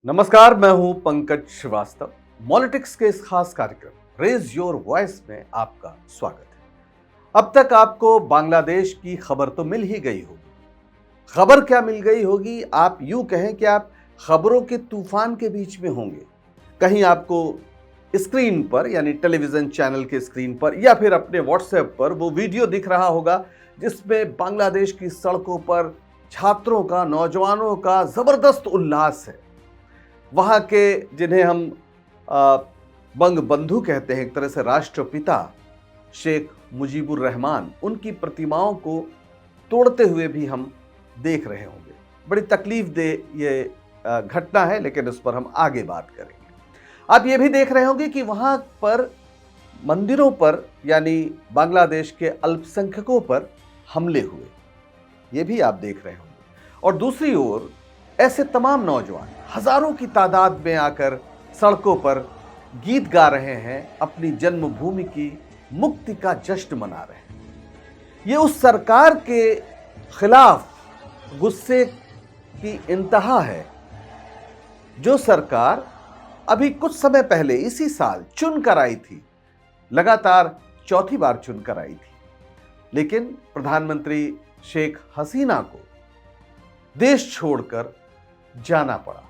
नमस्कार, मैं हूं पंकज श्रीवास्तव। पॉलिटिक्स के इस खास कार्यक्रम रेज योर वॉइस में आपका स्वागत है। अब तक आपको बांग्लादेश की खबर तो मिल ही गई होगी। खबर क्या मिल गई होगी, आप यूं कहें कि आप खबरों के तूफान के बीच में होंगे। कहीं आपको स्क्रीन पर यानी टेलीविजन चैनल के स्क्रीन पर या फिर अपने व्हाट्सएप पर वो वीडियो दिख रहा होगा जिसमें बांग्लादेश की सड़कों पर छात्रों का, नौजवानों का जबरदस्त उल्लास है। वहाँ के जिन्हें हम बंग बंधु कहते हैं, एक तरह से राष्ट्रपिता शेख मुजीबुर रहमान, उनकी प्रतिमाओं को तोड़ते हुए भी हम देख रहे होंगे। बड़ी तकलीफ दे ये घटना है, लेकिन उस पर हम आगे बात करेंगे। आप ये भी देख रहे होंगे कि वहाँ पर मंदिरों पर यानी बांग्लादेश के अल्पसंख्यकों पर हमले हुए, ये भी आप देख रहे होंगे। और दूसरी ओर ऐसे तमाम नौजवान हजारों की तादाद में आकर सड़कों पर गीत गा रहे हैं, अपनी जन्मभूमि की मुक्ति का जश्न मना रहे हैं। ये उस सरकार के खिलाफ गुस्से की इंतहा है जो सरकार अभी कुछ समय पहले इसी साल चुनकर आई थी, लगातार चौथी बार चुनकर आई थी। लेकिन प्रधानमंत्री शेख हसीना को देश छोड़कर जाना पड़ा।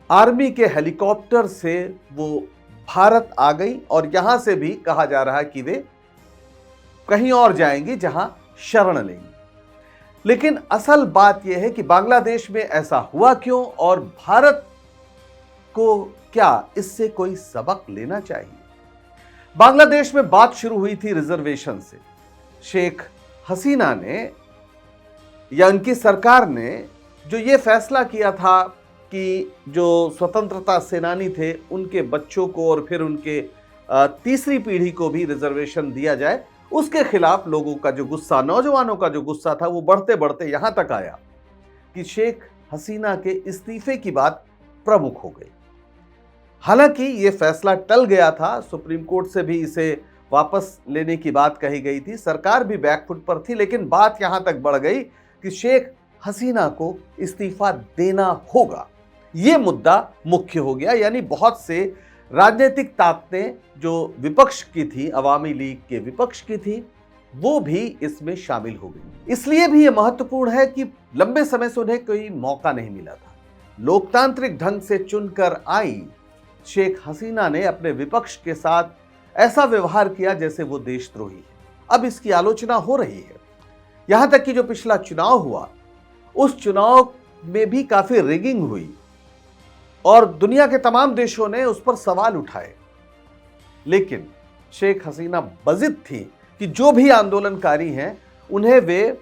आर्मी के हेलीकॉप्टर से वो भारत आ गई और यहां से भी कहा जा रहा है कि वे कहीं और जाएंगी जहां शरण लेंगी। लेकिन असल बात यह है कि बांग्लादेश में ऐसा हुआ क्यों और भारत को क्या इससे कोई सबक लेना चाहिए। बांग्लादेश में बात शुरू हुई थी रिजर्वेशन से। शेख हसीना ने या उनकी सरकार ने जो ये फैसला किया था कि जो स्वतंत्रता सेनानी थे उनके बच्चों को और फिर उनके तीसरी पीढ़ी को भी रिजर्वेशन दिया जाए, उसके खिलाफ लोगों का जो गुस्सा, नौजवानों का जो गुस्सा था, वो बढ़ते बढ़ते यहां तक आया कि शेख हसीना के इस्तीफे की बात प्रमुख हो गई। हालांकि ये फैसला टल गया था, सुप्रीम कोर्ट से भी इसे वापस लेने की बात कही गई थी, सरकार भी बैकफुट पर थी, लेकिन बात यहां तक बढ़ गई कि शेख हसीना को इस्तीफा देना होगा। यह मुद्दा मुख्य हो गया, यानी बहुत से राजनीतिक ताकतें जो विपक्ष की थी, अवामी लीग के विपक्ष की थी, वो भी इसमें शामिल हो गई। इसलिए भी यह महत्वपूर्ण है कि लंबे समय से उन्हें कोई मौका नहीं मिला था। लोकतांत्रिक ढंग से चुनकर आई शेख हसीना ने अपने विपक्ष के साथ ऐसा व्यवहार किया जैसे वो देशद्रोही है। अब इसकी आलोचना हो रही है। यहां तक कि जो पिछला चुनाव हुआ, उस चुनाव में भी काफी रिगिंग हुई और दुनिया के तमाम देशों ने उस पर सवाल उठाए। लेकिन शेख हसीना बजिद थी कि जो भी आंदोलनकारी हैं उन्हें वे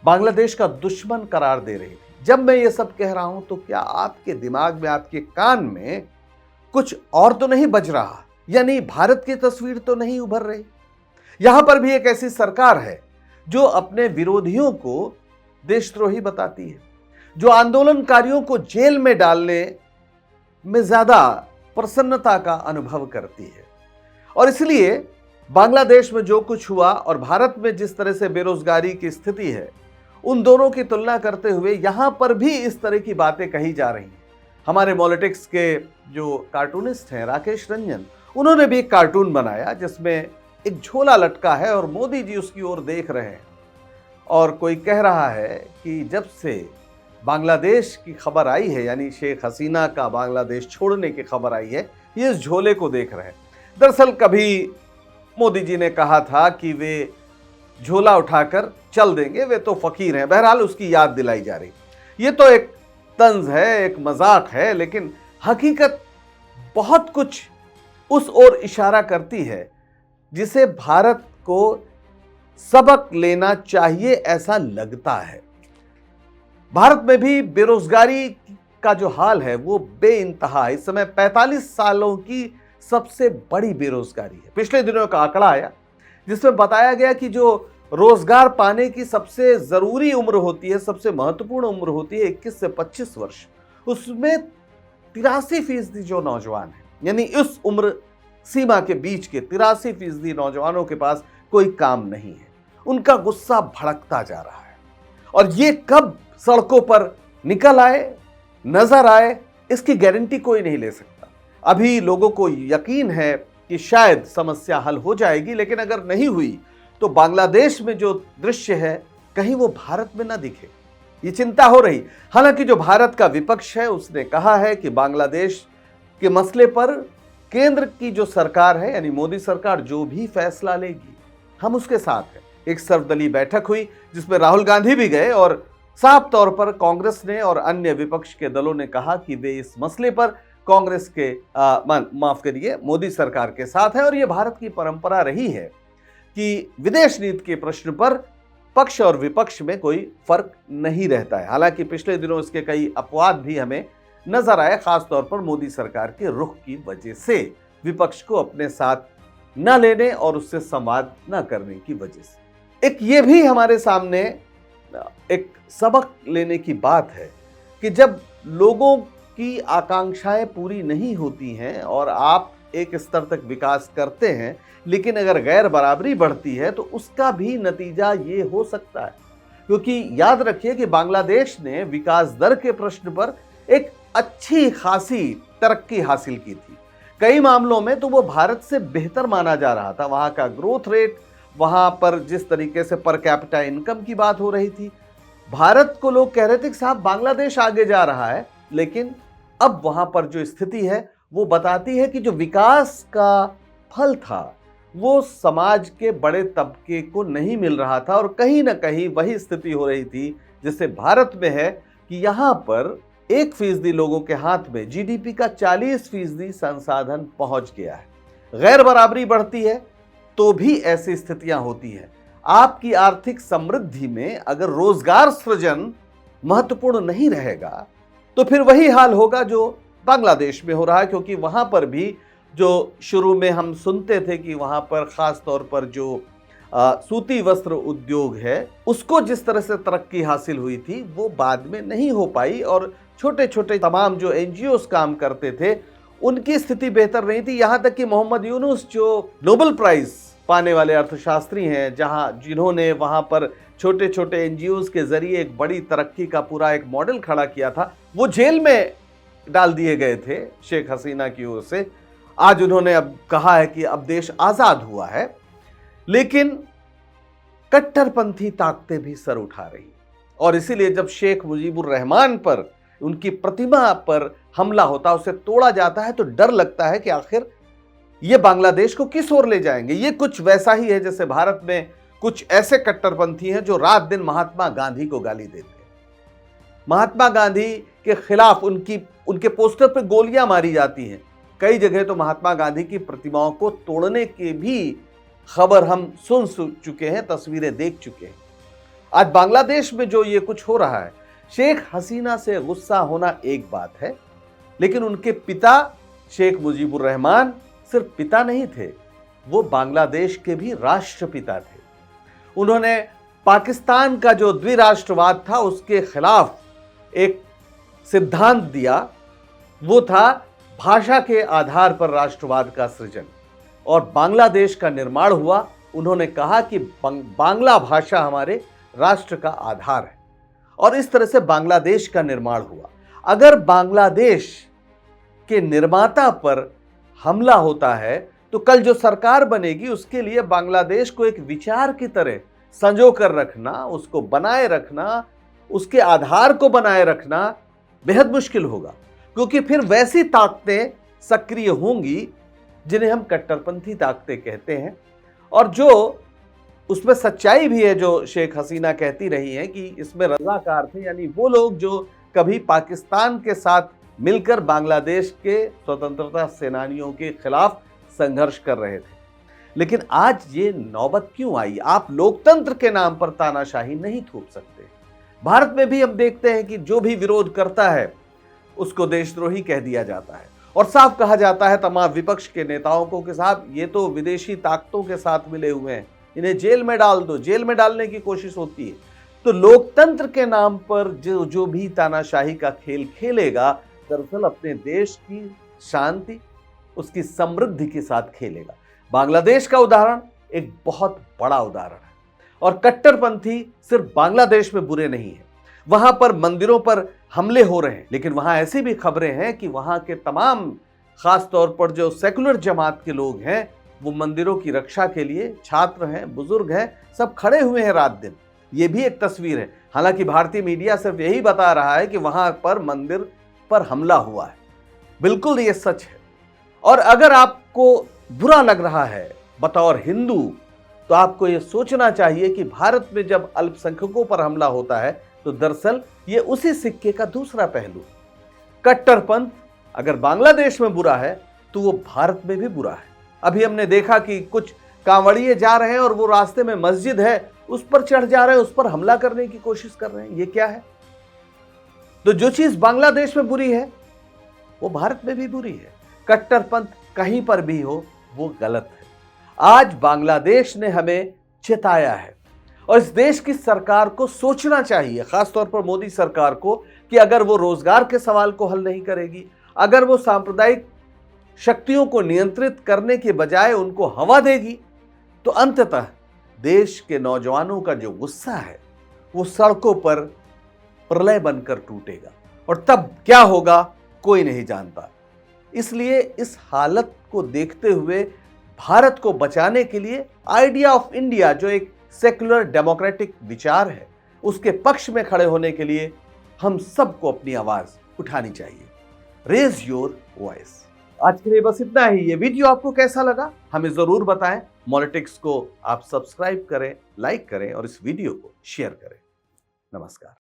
बांग्लादेश का दुश्मन करार दे रही थी। जब मैं ये सब कह रहा हूं तो क्या आपके दिमाग में, आपके कान में कुछ और तो नहीं बज रहा, यानी भारत की तस्वीर तो नहीं उभर रही। यहां पर भी एक ऐसी सरकार है जो अपने विरोधियों को देशद्रोही बताती है, जो आंदोलनकारियों को जेल में डालने में ज्यादा प्रसन्नता का अनुभव करती है। और इसलिए बांग्लादेश में जो कुछ हुआ और भारत में जिस तरह से बेरोजगारी की स्थिति है, उन दोनों की तुलना करते हुए यहां पर भी इस तरह की बातें कही जा रही हैं। हमारे पॉलिटिक्स के जो कार्टूनिस्ट हैं राकेश रंजन, उन्होंने भी एक कार्टून बनाया जिसमें एक झोला लटका है और मोदी जी उसकी ओर देख रहे हैं और कोई कह रहा है कि जब से बांग्लादेश की खबर आई है, यानी शेख हसीना का बांग्लादेश छोड़ने की खबर आई है, ये इस झोले को देख रहे हैं। दरअसल कभी मोदी जी ने कहा था कि वे झोला उठाकर चल देंगे, वे तो फकीर हैं। बहरहाल उसकी याद दिलाई जा रही। ये तो एक तंज है, एक मजाक है, लेकिन हकीकत बहुत कुछ उस ओर इशारा करती है जिसे भारत को सबक लेना चाहिए, ऐसा लगता है। भारत में भी बेरोजगारी का जो हाल है वो बेइंतहा है। इस समय 45 सालों की सबसे बड़ी बेरोजगारी है। पिछले दिनों का आंकड़ा आया जिसमें बताया गया कि जो रोजगार पाने की सबसे जरूरी उम्र होती है, सबसे महत्वपूर्ण उम्र होती है 21 से 25 वर्ष, उसमें 83% जो नौजवान हैं, यानी इस उम्र सीमा के बीच के 83% नौजवानों के पास कोई काम नहीं है। उनका गुस्सा भड़कता जा रहा है और ये कब सड़कों पर निकल आए, नजर आए, इसकी गारंटी कोई नहीं ले सकता। अभी लोगों को यकीन है कि शायद समस्या हल हो जाएगी, लेकिन अगर नहीं हुई तो बांग्लादेश में जो दृश्य है कहीं वो भारत में ना दिखे, ये चिंता हो रही। हालांकि जो भारत का विपक्ष है उसने कहा है कि बांग्लादेश के मसले पर केंद्र की जो सरकार है यानी मोदी सरकार जो भी फैसला लेगी हम उसके साथ हैं। एक सर्वदलीय बैठक हुई जिसमें राहुल गांधी भी गए और साफ तौर पर कांग्रेस ने और अन्य विपक्ष के दलों ने कहा कि वे इस मसले पर कांग्रेस के माफ करिए मोदी सरकार के साथ है। और यह भारत की परंपरा रही है कि विदेश नीति के प्रश्न पर पक्ष और विपक्ष में कोई फर्क नहीं रहता है। हालांकि पिछले दिनों इसके कई अपवाद भी हमें नजर आए, खासतौर पर मोदी सरकार के रुख की वजह से, विपक्ष को अपने साथ न लेने और उससे संवाद न करने की वजह से। एक ये भी हमारे सामने एक सबक लेने की बात है कि जब लोगों की आकांक्षाएं पूरी नहीं होती हैं और आप एक स्तर तक विकास करते हैं, लेकिन अगर गैर बराबरी बढ़ती है तो उसका भी नतीजा ये हो सकता है। क्योंकि याद रखिए कि बांग्लादेश ने विकास दर के प्रश्न पर एक अच्छी खासी तरक्की हासिल की थी। कई मामलों में तो वो भारत से बेहतर माना जा रहा था। वहां का ग्रोथ रेट, वहां पर जिस तरीके से पर कैपिटा इनकम की बात हो रही थी, भारत को लोग कह रहे थे कि साहब बांग्लादेश आगे जा रहा है। लेकिन अब वहां पर जो स्थिति है वो बताती है कि जो विकास का फल था वो समाज के बड़े तबके को नहीं मिल रहा था। और कहीं ना कहीं वही स्थिति हो रही थी जिससे भारत में है कि यहां पर 1% लोगों के हाथ में जीडीपी का 40% संसाधन पहुंच गया है। गैर बराबरी बढ़ती है तो भी ऐसी स्थितियां होती हैं। आपकी आर्थिक समृद्धि में अगर रोजगार सृजन महत्वपूर्ण नहीं रहेगा तो फिर वही हाल होगा जो बांग्लादेश में हो रहा है। क्योंकि वहां पर भी जो शुरू में हम सुनते थे कि वहां पर खास तौर पर जो सूती वस्त्र उद्योग है उसको जिस तरह से तरक्की हासिल हुई थी वो बाद में नहीं हो पाई। और छोटे छोटे तमाम जो एनजीओस काम करते थे उनकी स्थिति बेहतर नहीं थी। यहाँ तक कि मोहम्मद यूनुस जो नोबेल प्राइज पाने वाले अर्थशास्त्री हैं, जिन्होंने वहाँ पर छोटे छोटे एनजीओस के जरिए एक बड़ी तरक्की का पूरा एक मॉडल खड़ा किया था, वो जेल में डाल दिए गए थे शेख हसीना की ओर से। आज उन्होंने अब कहा है कि अब देश आजाद हुआ है, लेकिन कट्टरपंथी ताकतें भी सर उठा रही। और इसीलिए जब शेख मुजीबुर रहमान पर, उनकी प्रतिमा पर हमला होता, उसे तोड़ा जाता है, तो डर लगता है कि आखिर ये बांग्लादेश को किस ओर ले जाएंगे। ये कुछ वैसा ही है जैसे भारत में कुछ ऐसे कट्टरपंथी हैं जो रात दिन महात्मा गांधी को गाली देते हैं, महात्मा गांधी के खिलाफ उनके पोस्टर पर गोलियां मारी जाती हैं। कई जगह तो महात्मा गांधी की प्रतिमाओं को तोड़ने की भी खबर हम सुन चुके हैं, तस्वीरें देख चुके हैं। आज बांग्लादेश में जो ये कुछ हो रहा है, शेख हसीना से गुस्सा होना एक बात है, लेकिन उनके पिता शेख मुजीबुर रहमान सिर्फ पिता नहीं थे, वो बांग्लादेश के भी राष्ट्रपिता थे। उन्होंने पाकिस्तान का जो द्विराष्ट्रवाद था उसके खिलाफ एक सिद्धांत दिया, वो था भाषा के आधार पर राष्ट्रवाद का सृजन, और बांग्लादेश का निर्माण हुआ। उन्होंने कहा कि बांग्ला भाषा हमारे राष्ट्र का आधार है, और इस तरह से बांग्लादेश का निर्माण हुआ। अगर बांग्लादेश के निर्माता पर हमला होता है तो कल जो सरकार बनेगी उसके लिए बांग्लादेश को एक विचार की तरह संजो कर रखना, उसको बनाए रखना, उसके आधार को बनाए रखना बेहद मुश्किल होगा। क्योंकि फिर वैसी ताकतें सक्रिय होंगी जिन्हें हम कट्टरपंथी ताकतें कहते हैं, और जो उसमें सच्चाई भी है जो शेख हसीना कहती रही हैं कि इसमें रजाकार थे, यानी वो लोग जो कभी पाकिस्तान के साथ मिलकर बांग्लादेश के स्वतंत्रता सेनानियों के खिलाफ संघर्ष कर रहे थे। लेकिन आज ये नौबत क्यों आई? आप लोकतंत्र के नाम पर तानाशाही नहीं थोप सकते। भारत में भी हम देखते हैं कि जो भी विरोध करता है उसको देशद्रोही कह दिया जाता है, और साफ कहा जाता है तमाम विपक्ष के नेताओं को कि साहब ये तो विदेशी ताकतों के साथ मिले हुए हैं, इन्हें जेल में डाल दो। जेल में डालने की कोशिश होती है। तो लोकतंत्र के नाम पर जो भी तानाशाही का खेल खेलेगा, दरअसल अपने देश की शांति, उसकी समृद्धि के साथ खेलेगा। बांग्लादेश का उदाहरण एक बहुत बड़ा उदाहरण है, और कट्टरपंथी सिर्फ बांग्लादेश में बुरे नहीं है। वहां पर मंदिरों पर हमले हो रहे हैं, लेकिन वहां ऐसी भी खबरें हैं कि वहां के तमाम, खास तौर पर जो सेकुलर जमात के लोग हैं, वो मंदिरों की रक्षा के लिए, छात्र हैं, बुजुर्ग हैं, सब खड़े हुए हैं रात दिन। ये भी एक तस्वीर है। हालांकि भारतीय मीडिया सिर्फ यही बता रहा है कि वहां पर मंदिर पर हमला हुआ है। बिल्कुल ये सच है। और अगर आपको बुरा लग रहा है बतौर हिंदू, तो आपको ये सोचना चाहिए कि भारत में जब अल्पसंख्यकों पर हमला होता है तो दरअसल ये उसी सिक्के का दूसरा पहलू है। कट्टरपंथ अगर बांग्लादेश में बुरा है तो वो भारत में भी बुरा है। अभी हमने देखा कि कुछ कांवड़िए जा रहे हैं और वो रास्ते में मस्जिद है, उस पर चढ़ जा रहे हैं, उस पर हमला करने की कोशिश कर रहे हैं। ये क्या है? तो जो चीज बांग्लादेश में बुरी है वो भारत में भी बुरी है। कट्टरपंथ कहीं पर भी हो वो गलत है। आज बांग्लादेश ने हमें चेताया है और इस देश की सरकार को सोचना चाहिए, खासतौर पर मोदी सरकार को, कि अगर वो रोजगार के सवाल को हल नहीं करेगी, अगर वो सांप्रदायिक शक्तियों को नियंत्रित करने के बजाय उनको हवा देगी, तो अंततः देश के नौजवानों का जो गुस्सा है वो सड़कों पर प्रलय बनकर टूटेगा और तब क्या होगा कोई नहीं जानता। इसलिए इस हालत को देखते हुए भारत को बचाने के लिए आइडिया ऑफ इंडिया, जो एक सेक्युलर डेमोक्रेटिक विचार है, उसके पक्ष में खड़े होने के लिए हम सबको अपनी आवाज उठानी चाहिए। Raise your voice. आज के लिए बस इतना ही। ये वीडियो आपको कैसा लगा हमें जरूर बताएं। पॉलिटिक्स को आप सब्सक्राइब करें, लाइक करें और इस वीडियो को शेयर करें। नमस्कार।